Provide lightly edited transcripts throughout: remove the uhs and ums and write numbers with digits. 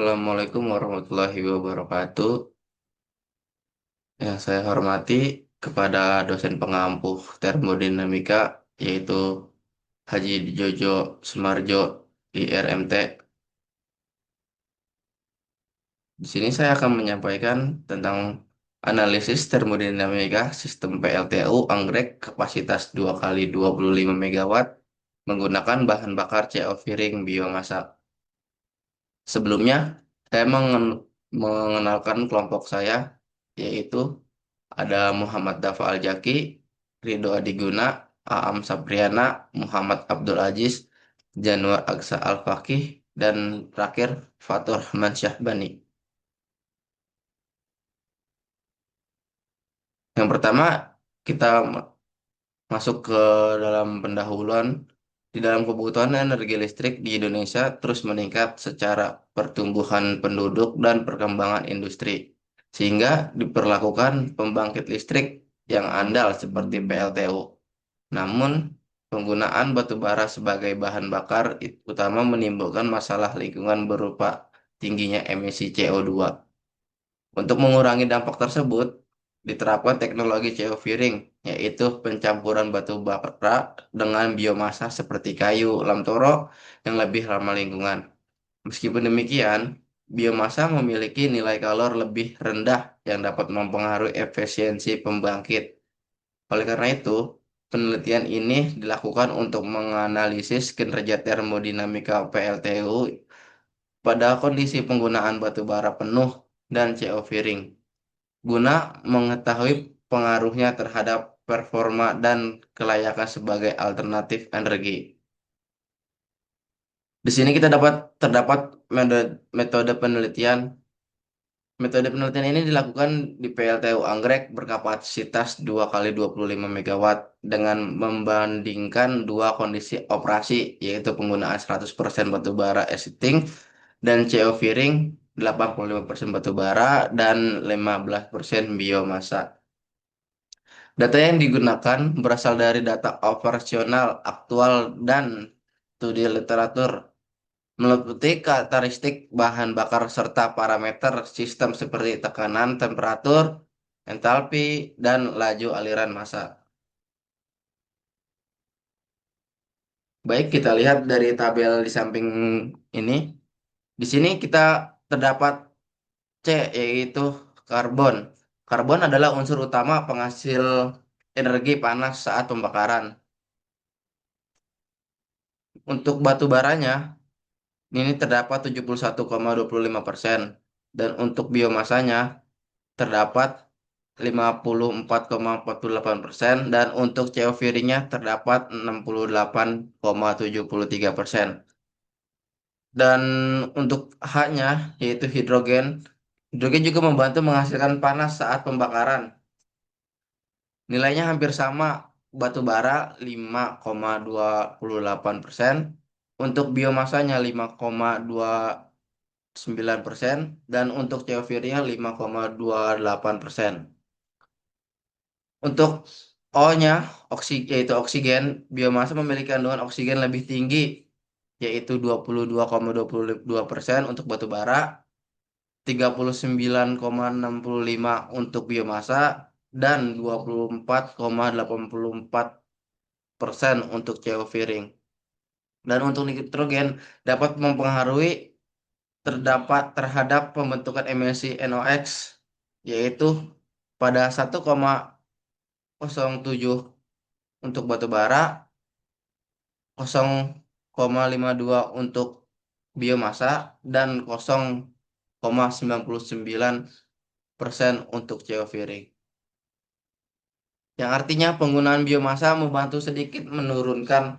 Assalamualaikum warahmatullahi wabarakatuh. Yang saya hormati kepada dosen pengampu termodinamika yaitu Haji Jojo Sumarjo di RMT. Di sini saya akan menyampaikan tentang analisis termodinamika sistem PLTU anggrek kapasitas 2 kali 25 megawatt menggunakan bahan bakar CO Firing biomasa. Sebelumnya, saya mengenalkan kelompok saya, yaitu ada Muhammad Dafa Al-Jaki, Ridho Adiguna, Aam Sapriana, Muhammad Abdul Aziz, Januar Aksa Al-Fakih, dan terakhir Fatur Rahman Syahbani. Yang pertama, kita masuk ke dalam pendahuluan. Di dalam kebutuhan energi listrik di Indonesia terus meningkat secara pertumbuhan penduduk dan perkembangan industri, sehingga diperlakukan pembangkit listrik yang andal seperti PLTU. Namun, penggunaan batu bara sebagai bahan bakar utama menimbulkan masalah lingkungan berupa tingginya emisi CO2. Untuk mengurangi dampak tersebut, diterapkan teknologi geofeeding, yaitu pencampuran batu bara dengan biomasa seperti kayu, lamtoro yang lebih ramah lingkungan. Meskipun demikian, biomasa memiliki nilai kalor lebih rendah yang dapat mempengaruhi efisiensi pembangkit. Oleh karena itu, penelitian ini dilakukan untuk menganalisis kinerja termodinamika PLTU pada kondisi penggunaan batu bara penuh dan geofeeding guna mengetahui pengaruhnya terhadap performa dan kelayakan sebagai alternatif energi. Di sini kita terdapat metode penelitian. Metode penelitian ini dilakukan di PLTU Anggrek berkapasitas 2 kali 25 megawatt dengan membandingkan dua kondisi operasi, yaitu penggunaan 100% batu bara existing dan CO Firing 85% batu bara dan 15% biomasa. Data yang digunakan berasal dari data operasional aktual dan studi literatur, meliputi karakteristik bahan bakar serta parameter sistem seperti tekanan, temperatur, entalpi, dan laju aliran massa. Baik, kita lihat dari tabel di samping ini. Di sini kita terdapat C, yaitu karbon. Karbon adalah unsur utama penghasil energi panas saat pembakaran. Untuk batu baranya, ini terdapat 71,25% dan untuk biomasanya terdapat 54,48% dan untuk CO2-nya terdapat 68,73%. Dan untuk H-nya yaitu hidrogen, hidrogen juga membantu menghasilkan panas saat pembakaran. Nilainya hampir sama, batu bara 5,28%, untuk biomasanya 5,29% dan untuk CO2-nya 5,28%. Untuk O-nya, yaitu oksigen, biomasa memiliki kandungan oksigen lebih tinggi, yaitu 22,22% untuk batu bara, 39,65 untuk biomasa, dan 24,84% untuk CO Firing. Dan untuk nitrogen dapat mempengaruhi terhadap pembentukan emisi NOx, yaitu pada 1,07 untuk batu bara, 0,52 untuk biomasa, dan 0,99% untuk geofiring. Yang artinya penggunaan biomasa membantu sedikit menurunkan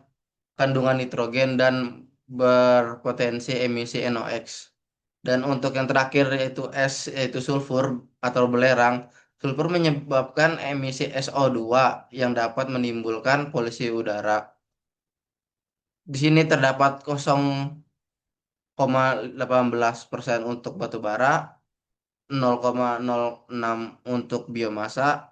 kandungan nitrogen dan berpotensi emisi NOx. Dan untuk yang terakhir yaitu S, yaitu sulfur atau belerang. Sulfur menyebabkan emisi SO2 yang dapat menimbulkan polusi udara. Di sini terdapat 0,18% untuk batu bara, 0,06 untuk biomasa,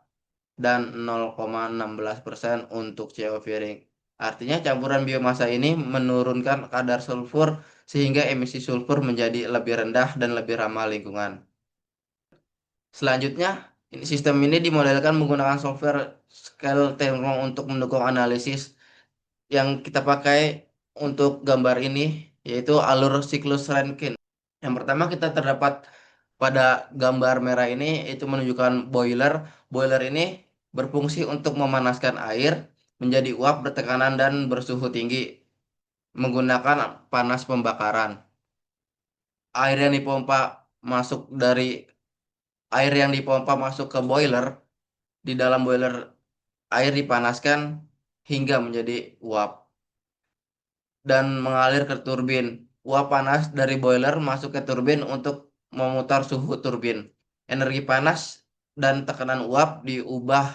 dan 0,16% untuk geofiring. Artinya campuran biomasa ini menurunkan kadar sulfur sehingga emisi sulfur menjadi lebih rendah dan lebih ramah lingkungan. Selanjutnya, sistem ini dimodelkan menggunakan software Scale Techno untuk mendukung analisis yang kita pakai untuk gambar ini, yaitu alur siklus Rankine. Yang pertama kita terdapat pada gambar merah ini itu menunjukkan boiler. Boiler ini berfungsi untuk memanaskan air menjadi uap bertekanan dan bersuhu tinggi menggunakan panas pembakaran. Air yang dipompa masuk dari air yang dipompa masuk ke boiler, di dalam boiler air dipanaskan hingga menjadi uap dan mengalir ke turbin. Uap panas dari boiler masuk ke turbin untuk memutar suhu turbin. Energi panas dan tekanan uap diubah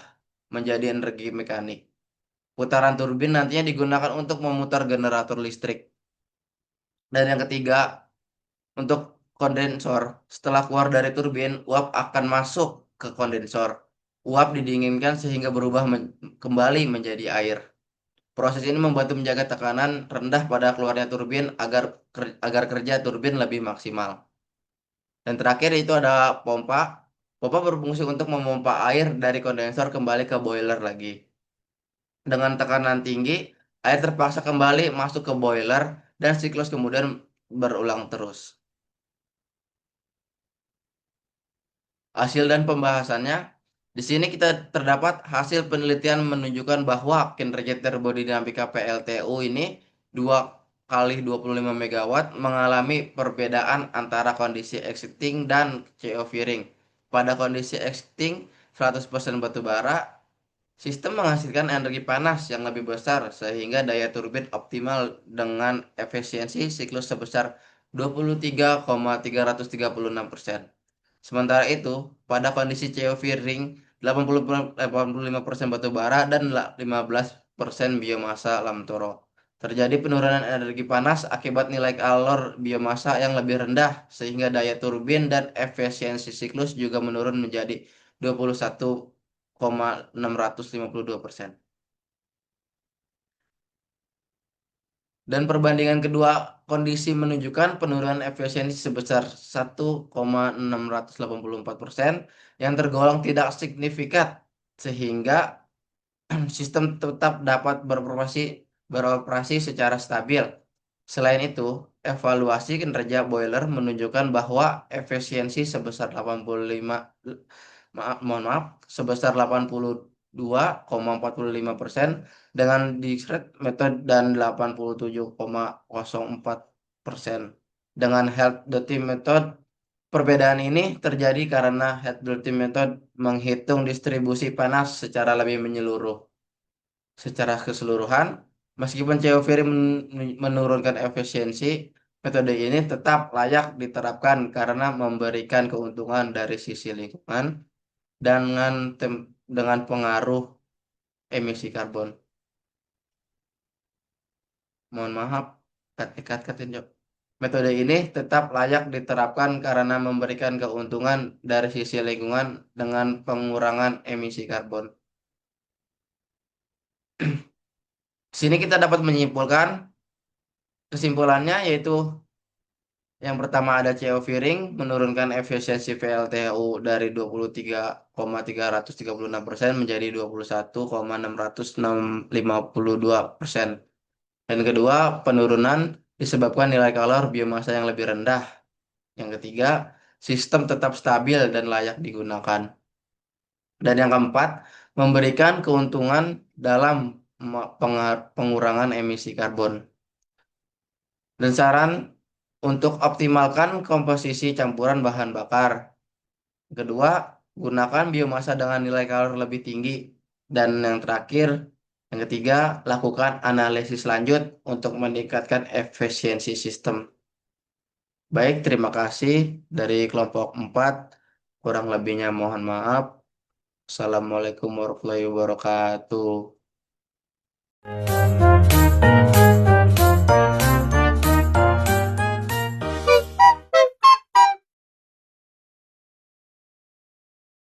menjadi energi mekanik. Putaran turbin nantinya digunakan untuk memutar generator listrik. Dan yang ketiga, untuk kondensor. Setelah keluar dari turbin, uap akan masuk ke kondensor. Uap didinginkan sehingga berubah kembali menjadi air. Proses ini membantu menjaga tekanan rendah pada keluarnya turbin agar kerja turbin lebih maksimal. Dan terakhir itu ada pompa. Pompa berfungsi untuk memompa air dari kondensor kembali ke boiler lagi. Dengan tekanan tinggi, air terpaksa kembali masuk ke boiler dan siklus kemudian berulang terus. Hasil dan pembahasannya, di sini kita terdapat hasil penelitian menunjukkan bahwa kinerja termodinamika PLTU ini 2 kali 25 megawatt mengalami perbedaan antara kondisi existing dan CO Firing. Pada kondisi existing 100% batu bara, sistem menghasilkan energi panas yang lebih besar sehingga daya turbin optimal dengan efisiensi siklus sebesar 23,336%. Sementara itu, pada kondisi CO2 ring, 85% batu bara dan 15% biomasa alam toro. Terjadi penurunan energi panas akibat nilai kalor biomasa yang lebih rendah, sehingga daya turbin dan efisiensi siklus juga menurun menjadi 21,652%. Dan perbandingan kedua kondisi menunjukkan penurunan efisiensi sebesar 1,684% yang tergolong tidak signifikan sehingga sistem tetap dapat beroperasi secara stabil. Selain itu, evaluasi kinerja boiler menunjukkan bahwa efisiensi sebesar 85 sebesar 82,45% dengan discrete method dan 87,04% dengan health dirty method. Perbedaan ini terjadi karena health dirty method menghitung distribusi panas secara lebih menyeluruh. Secara keseluruhan, meskipun COVR menurunkan efisiensi, metode ini tetap layak diterapkan karena memberikan keuntungan dari sisi lingkungan dengan dengan pengaruh emisi karbon. Mohon maaf, katin Jok. Metode ini tetap layak diterapkan karena memberikan keuntungan dari sisi lingkungan dengan pengurangan emisi karbon. Di sini kita dapat menyimpulkan kesimpulannya yaitu yang pertama ada CO Firing menurunkan efisiensi PLTU dari 23,336% menjadi 21,652%. Dan kedua, penurunan disebabkan nilai kalor biomasa yang lebih rendah. Yang ketiga, sistem tetap stabil dan layak digunakan. Dan yang keempat, memberikan keuntungan dalam pengurangan emisi karbon. Dan saran untuk optimalkan komposisi campuran bahan bakar. Kedua, gunakan biomasa dengan nilai kalor lebih tinggi. Dan yang terakhir, yang ketiga, lakukan analisis lanjut untuk meningkatkan efisiensi sistem. Baik, terima kasih dari kelompok 4. Kurang lebihnya mohon maaf. Assalamualaikum warahmatullahi wabarakatuh.